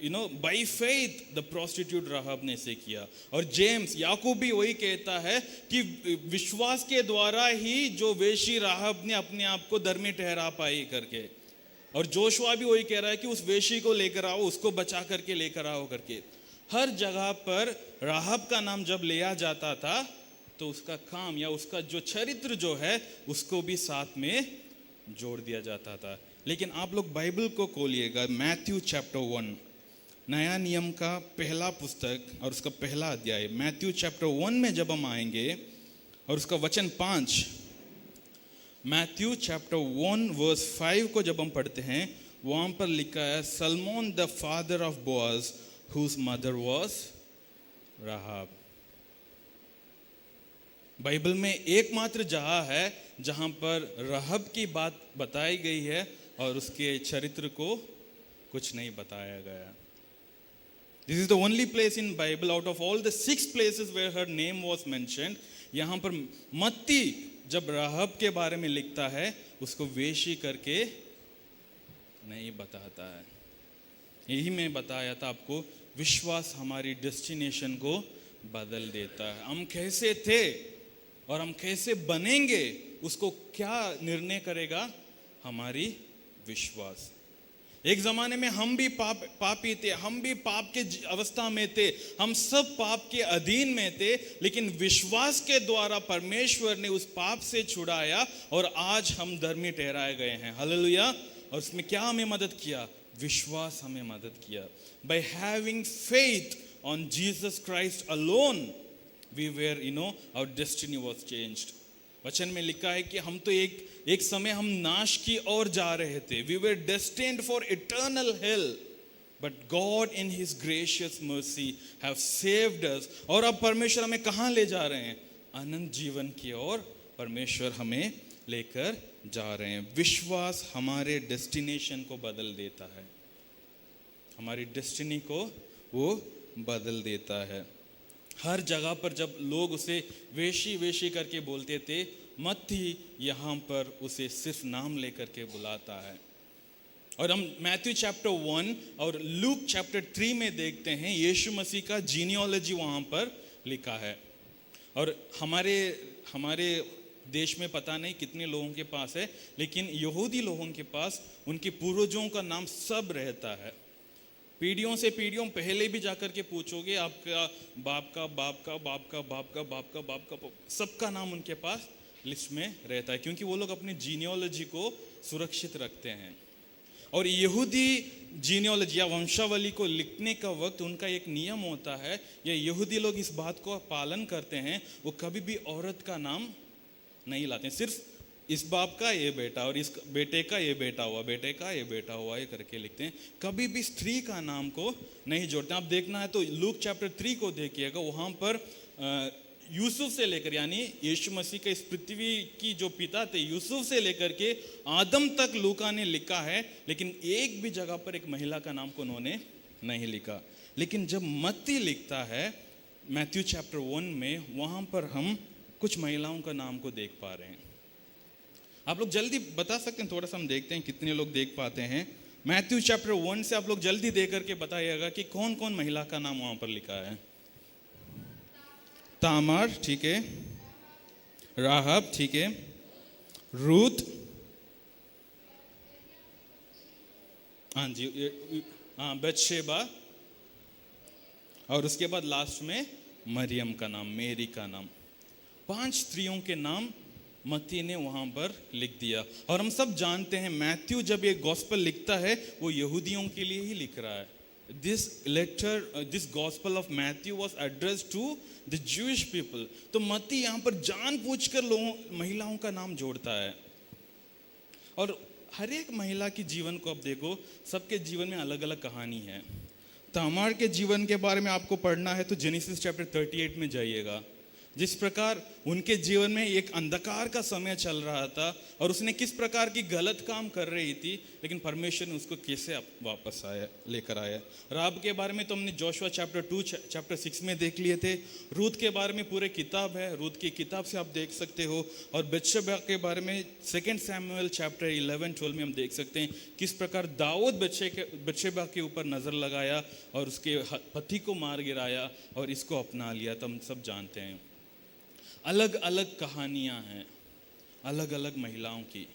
बाय फेथ द प्रोस्टिट्यूट राहब ने से किया। और जेम्स, याकूब भी वही कहता है कि विश्वास के द्वारा ही जो वेशी राहब ने अपने आप को धर्मी ठहरा पाई करके। और जोशुआ भी वही कह रहा है कि उस वेशी को लेकर आओ, उसको बचा करके लेकर आओ करके। हर जगह पर राहब का नाम जब लिया जाता था तो उसका काम या उसका जो चरित्र जो है उसको भी साथ में जोड़ दिया जाता था। लेकिन आप लोग बाइबल को खोलिएगा, मैथ्यू चैप्टर 1, नया नियम का पहला पुस्तक और उसका पहला अध्याय। मैथ्यू चैप्टर 1 में जब हम आएंगे और उसका वचन 5, मैथ्यू चैप्टर 1 वर्स 5 को जब हम पढ़ते हैं, वहाँ पर लिखा है, Salmon the father of Boaz whose mother was Rahab. Bible में एकमात्र जगह है जहां पर राहब की बात बताई गई है और उसके चरित्र को कुछ नहीं बताया गया। This is the only place in Bible out of all the 6 places where her name was mentioned। यहाँ पर मत्ती जब राहब के बारे में लिखता है, उसको वेशी करके नहीं बताता है। यही मैं बताया था आपको, विश्वास हमारी डेस्टिनेशन को बदल देता है। हम कैसे थे और हम कैसे बनेंगे, उसको क्या निर्णय करेगा? हमारी विश्वास। एक जमाने में हम भी पापी थे, हम भी पाप के अवस्था में थे, हम सब पाप के अधीन में थे, लेकिन विश्वास के द्वारा परमेश्वर ने उस पाप से छुड़ाया और आज हम धर्मी ठहराए गए हैं। हालेलुया। और उसमें क्या हमें मदद किया? विश्वास हमें मदद किया। By having faith on Jesus Christ alone we were our destiny was changed. वचन में लिखा है कि हम तो एक समय हम नाश की ओर जा रहे थे। We were destined for eternal hell, but God in his gracious mercy have saved us. और अब परमेश्वर हमें कहाँ ले जा रहे हैं? अनंत जीवन की ओर परमेश्वर हमें लेकर जा रहे हैं। विश्वास हमारे डेस्टिनेशन को बदल देता है, हमारी डेस्टिनी को वो बदल देता है। हर जगह पर जब लोग उसे वेशी वेशी करके बोलते थे, मत्ती यहाँ पर उसे सिर्फ नाम लेकर के बुलाता है। और हम मैथ्यू चैप्टर 1 और लूक चैप्टर 3 में देखते हैं यीशु मसीह का जीनियोलॉजी वहाँ पर लिखा है। और हमारे देश में पता नहीं कितने लोगों के पास है, लेकिन यहूदी लोगों के पास उनके पूर्वजों का नाम सब रहता है। पीढ़ियों से पीढ़ियों पहले भी जाकर के पूछोगे, आपका बाप का बाप का बाप का बाप का बाप का बाप का सबका नाम उनके पास लिस्ट में रहता है, क्योंकि वो लोग अपनी जीनियोलॉजी को सुरक्षित रखते हैं। और यहूदी जीनियोलॉजी या वंशावली को लिखने का वक्त उनका एक नियम होता है, या यहूदी लोग इस बात को पालन करते हैं, वो कभी भी औरत का नाम नहीं लाते हैं। सिर्फ इस बाप का ये बेटा और इस बेटे का ये बेटा हुआ, बेटे का ये बेटा हुआ, ये करके लिखते हैं। कभी भी स्त्री का नाम को नहीं जोड़ते। आप देखना है तो लूक चैप्टर 3 को देखिएगा, वहाँ पर यूसुफ से लेकर, यानी यीशु मसीह के इस पृथ्वी की जो पिता थे, यूसुफ से लेकर के आदम तक लूका ने लिखा है, लेकिन एक भी जगह पर एक महिला का नाम को उन्होंने नहीं लिखा। लेकिन जब मत्ती लिखता है मैथ्यू चैप्टर 1 में, वहाँ पर हम कुछ महिलाओं का नाम को देख पा रहे हैं। आप लोग जल्दी बता सकते हैं? थोड़ा सा हम देखते हैं कितने लोग देख पाते हैं। मैथ्यू चैप्टर 1 से आप लोग जल्दी देख करके बताइएगा कि कौन कौन महिला का नाम वहां पर लिखा है। तामार, ठीक है। राहब, ठीक है। रूथ, हाँ जी, हाँ, बतशेबा, और उसके बाद लास्ट में मरियम का नाम, मेरी का नाम। 5 स्त्रियों के नाम मत्ती ने वहां पर लिख दिया। और हम सब जानते हैं मैथ्यू जब ये गॉस्पेल लिखता है वो यहूदियों के लिए ही लिख रहा है। This gospel of Matthew was addressed to the Jewish people. तो मत्ती यहाँ पर जानबूझकर महिलाओं का नाम जोड़ता है। और हर एक महिला की जीवन को आप देखो, सबके जीवन में अलग अलग कहानी है। तामार के जीवन के बारे में आपको पढ़ना है तो जेनेसिस चैप्टर 38 में जाइएगा। जिस प्रकार उनके जीवन में एक अंधकार का समय चल रहा था और उसने किस प्रकार की गलत काम कर रही थी, लेकिन परमेश्वर ने उसको कैसे वापस लेकर आया। राहब के बारे में तो हमने जोशुआ चैप्टर 2 चैप्टर 6 में देख लिए थे। रूथ के बारे में पूरे किताब है, रूथ की किताब से आप देख सकते हो। और बतशेबा के बारे में 2 सैमुएल चैप्टर 11-12 में हम देख सकते हैं किस प्रकार दाऊद बतशेबा के ऊपर नज़र लगाया और उसके पति को मार गिराया और इसको अपना लिया। तो हम सब जानते हैं अलग अलग कहानियां हैं अलग अलग महिलाओं की,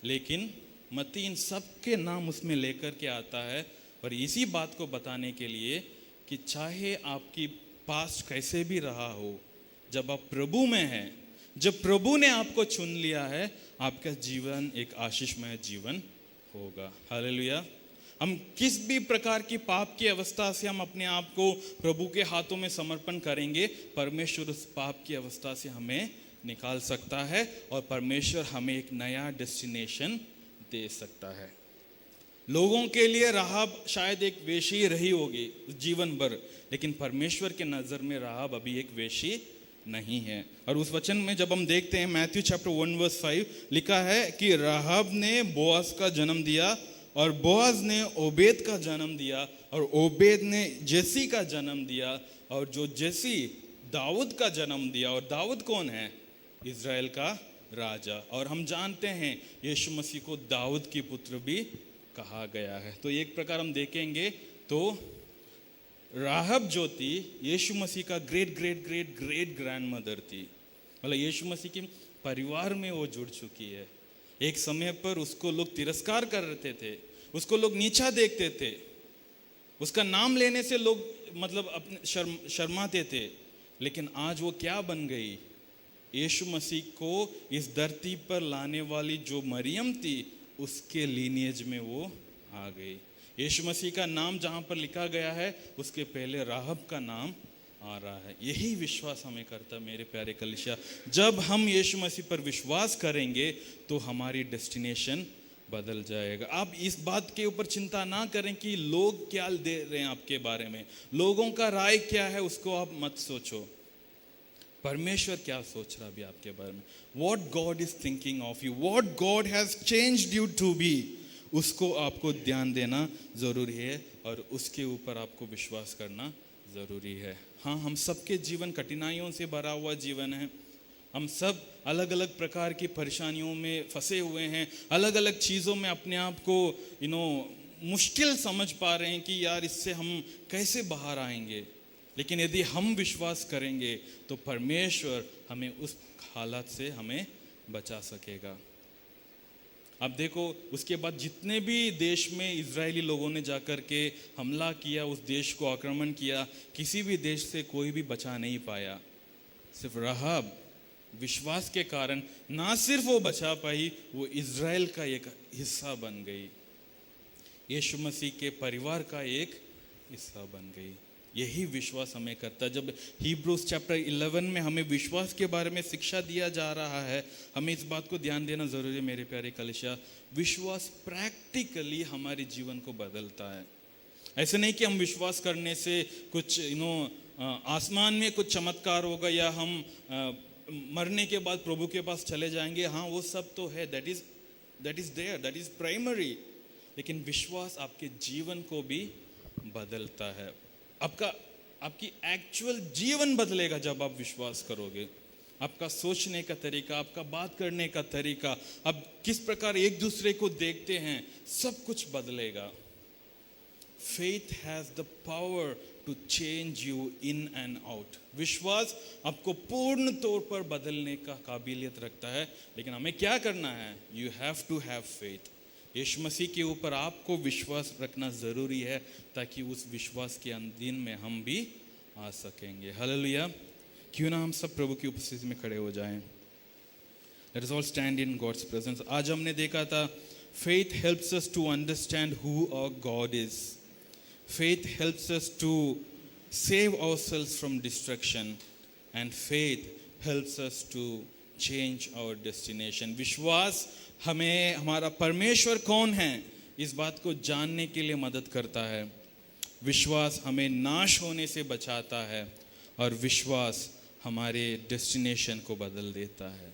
लेकिन मत्ती इन सब के नाम उसमें लेकर के आता है और इसी बात को बताने के लिए कि चाहे आपकी पास्ट कैसे भी रहा हो, जब आप प्रभु में हैं, जब प्रभु ने आपको चुन लिया है, आपका जीवन एक आशीषमय जीवन होगा। हालेलुया। हम किस भी प्रकार की पाप की अवस्था से हम अपने आप को प्रभु के हाथों में समर्पण करेंगे, परमेश्वर उस पाप की अवस्था से हमें निकाल सकता है और परमेश्वर हमें एक नया डेस्टिनेशन दे सकता है। लोगों के लिए राहब शायद एक वेशी रही होगी जीवन भर, लेकिन परमेश्वर के नज़र में राहब अभी एक वेशी नहीं है। और उस वचन में जब हम देखते हैं मैथ्यू चैप्टर 1:5 लिखा है कि राहब ने बोआज का जन्म दिया और बोआज ने ओबेद का जन्म दिया और ओबेद ने जेसी का जन्म दिया और जो जेसी दाऊद का जन्म दिया। और दाऊद कौन है? इज़राइल का राजा। और हम जानते हैं यीशु मसीह को दाऊद की पुत्र भी कहा गया है। तो एक प्रकार हम देखेंगे तो राहब जो थी यीशु मसीह का great great great great grand mother थी, मतलब यीशु मसीह के परिवार में वो जुड़ चुकी है। एक समय पर उसको लोग तिरस्कार कर रहे थे, उसको लोग नीचा देखते थे, उसका नाम लेने से लोग मतलब अपने शर्माते थे, लेकिन आज वो क्या बन गई? यीशु मसीह को इस धरती पर लाने वाली जो मरियम थी उसके लीनिएज में वो आ गई। यीशु मसीह का नाम जहाँ पर लिखा गया है उसके पहले राहब का नाम आ रहा है। यही विश्वास हमें करता है मेरे प्यारे कलीसिया। जब हम यीशु मसीह पर विश्वास करेंगे तो हमारी डेस्टिनेशन बदल जाएगा। आप इस बात के ऊपर चिंता ना करें कि लोग क्या दे रहे हैं आपके बारे में, लोगों का राय क्या है उसको आप मत सोचो। परमेश्वर क्या सोच रहा अभी आपके बारे में, what God is thinking of you, what God has changed you to be, उसको आपको ध्यान देना जरूरी है और उसके ऊपर आपको विश्वास करना जरूरी है। हाँ, हम सबके जीवन कठिनाइयों से भरा हुआ जीवन है, हम सब अलग अलग प्रकार की परेशानियों में फंसे हुए हैं, अलग अलग चीज़ों में अपने आप को मुश्किल समझ पा रहे हैं कि यार इससे हम कैसे बाहर आएंगे। लेकिन यदि हम विश्वास करेंगे तो परमेश्वर हमें उस हालात से हमें बचा सकेगा। अब देखो, उसके बाद जितने भी देश में इजरायली लोगों ने जाकर के हमला किया, उस देश को आक्रमण किया, किसी भी देश से कोई भी बचा नहीं पाया। सिर्फ राहब विश्वास के कारण ना सिर्फ वो बचा पाई, वो इजराइल का एक हिस्सा बन गई, यीशु मसीह के परिवार का एक हिस्सा बन गई। यही विश्वास हमें करता है। जब हिब्रूज चैप्टर 11 में हमें विश्वास के बारे में शिक्षा दिया जा रहा है, हमें इस बात को ध्यान देना जरूरी है मेरे प्यारे कलीसिया। विश्वास प्रैक्टिकली हमारे जीवन को बदलता है। ऐसे नहीं कि हम विश्वास करने से कुछ आसमान में कुछ चमत्कार होगा या हम मरने के बाद प्रभु के पास चले जाएंगे। हाँ, वो सब तो है, that is there, that is primary. लेकिन विश्वास आपके जीवन को भी बदलता है। आपकी एक्चुअल जीवन बदलेगा जब आप विश्वास करोगे। आपका सोचने का तरीका, आपका बात करने का तरीका, आप किस प्रकार एक दूसरे को देखते हैं, सब कुछ बदलेगा। Faith has the power to change you in and out. विश्वास आपको पूर्ण तौर पर बदलने का काबिलियत रखता है, लेकिन हमें क्या करना है? You have to have faith. यीशु मसीह के ऊपर आपको विश्वास रखना जरूरी है ताकि उस विश्वास के दिन में हम भी आ सकेंगे। हालेलुया। क्यों ना हम सब प्रभु की उपस्थिति में खड़े हो जाएं। Let us all stand in God's presence. आज हमने देखा था faith helps us to understand who our God is. Faith helps us to save ourselves from destruction, and faith helps us to change our destination. विश्वास हमें हमारा परमेश्वर कौन है इस बात को जानने के लिए मदद करता है। विश्वास हमें नाश होने से बचाता है और विश्वास हमारे डेस्टिनेशन को बदल देता है।